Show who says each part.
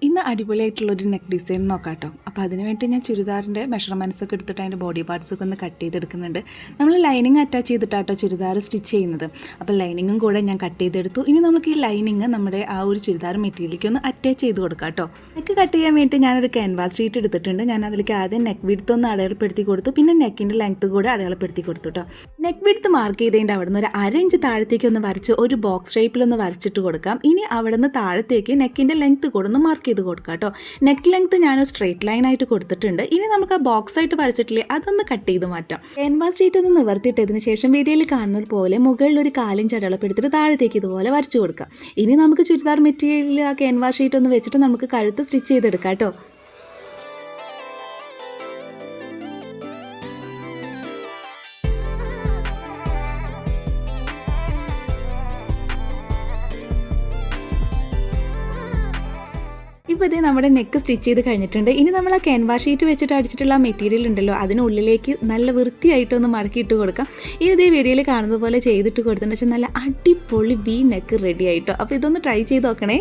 Speaker 1: ഇന്ന് അടിപൊളിയായിട്ടുള്ളൊരു neck design നോക്കാം കേട്ടോ. അപ്പോൾ അതിന് വേണ്ടി ഞാൻ ചുരിദാറിൻ്റെ മെഷർമെൻറ്റ്സ് ഒക്കെ എടുത്തിട്ട് അതിൻ്റെ ബോഡി പാർട്സൊക്കെ ഒന്ന് കട്ട് ചെയ്തെടുക്കുന്നുണ്ട്. നമ്മൾ ലൈനിങ് അറ്റാച്ച് ചെയ്തിട്ടാട്ടോ ചുരിദാർ സ്റ്റിച്ച് ചെയ്യുന്നത്. അപ്പോൾ ലൈനിങ്ങും കൂടെ ഞാൻ കട്ട് ചെയ്തെടുത്തു. ഇനി നമുക്ക് ഈ ലൈനിങ് നമ്മുടെ ആ ഒരു ചുരിദാർ മെറ്റീരിയലിലേക്ക് ഒന്ന് അറ്റാച്ച് ചെയ്ത് കൊടുക്കാം കേട്ടോ. നെക്ക് കട്ട് ചെയ്യാൻ വേണ്ടി ഞാനൊരു ക്യാൻവാസ് ഷീറ്റ് എടുത്തിട്ടുണ്ട്. ഞാൻ അതിലേക്ക് ആദ്യം നെക്ക് വിഡ്ത്ത് ഒന്ന് അടയാളപ്പെടുത്തി കൊടുത്തു, പിന്നെ നെക്കിൻ്റെ ലെങ്ത്ത് കൂടെ അടയാളപ്പെടുത്തി കൊടുത്തു കേട്ടോ. നെക്ക് വിഡ്ത്ത് മാർക്ക് ചെയ്തതിൻ്റെ അവിടെ നിന്ന് ഒരു 1/2 ഇഞ്ച് താഴത്തേക്ക് ഒന്ന് വരച്ച് ഒരു ബോക്സ് ഷേപ്പിലൊന്ന് വരച്ചിട്ട് കൊടുക്കാം. ഇനി അവിടെ നിന്ന് താഴത്തേക്ക് നെക്കിൻ്റെ ലെങ്ത്ത് കൂടെ ഒന്ന് മാർക്ക് ചെയ്ത് കൊടുക്കാം കേട്ടോ. നെക്ക് ലെങ്ത്ത് ഞാനൊരു സ്ട്രെയിറ്റ് ലൈൻ ആയിട്ട് കൊടുത്തിട്ടുണ്ട്. ഇനി നമുക്ക് ആ ബോക്സ് ആയിട്ട് വരച്ചിട്ടില്ലേ അതൊന്ന് കട്ട് ചെയ്ത് മാറ്റാം. ക്യാൻവാസ് ഷീറ്റ് ഒന്ന് നിവർത്തിയിട്ടതിന് ശേഷം വീഡിയോയിൽ കാണുന്നത് പോലെ മുകളിൽ ഒരു 1/4 ഇഞ്ച് അടയാളപ്പെടുത്തിട്ട് താഴത്തേക്ക് ഇതുപോലെ വരച്ചു കൊടുക്കാം. ഇനി നമുക്ക് ചുരിദാർ മെറ്റീരിയലിൽ ആ ക്യാൻവാസ് ഷീറ്റ് ഒന്ന് വെച്ചിട്ട് നമുക്ക് കഴുത്ത് സ്റ്റിച്ച് ചെയ്തെടുക്കാം കേട്ടോ. ഇപ്പോൾ ഇതേ നമ്മുടെ നെക്ക് സ്റ്റിച്ച് ചെയ്ത് കഴിഞ്ഞിട്ടുണ്ട്. ഇനി നമ്മൾ ആ ക്യാൻവാസ് ഷീറ്റ് വെച്ചിട്ട് അടിച്ചിട്ടുള്ള മെറ്റീരിയൽ ഉണ്ടല്ലോ അതിനുള്ളിലേക്ക് നല്ല വൃത്തിയായിട്ടൊന്ന് മടക്കിയിട്ട് കൊടുക്കാം. ഇനി ഇതേ വീഡിയോയിൽ കാണുന്നത് പോലെ ചെയ്തിട്ട് കൊടുത്തിട്ടുണ്ടെന്ന് വെച്ചാൽ നല്ല അടിപൊളി വി നെക്ക് റെഡി ആയിട്ടോ. അപ്പോൾ ഇതൊന്ന് ട്രൈ ചെയ്ത് നോക്കണേ.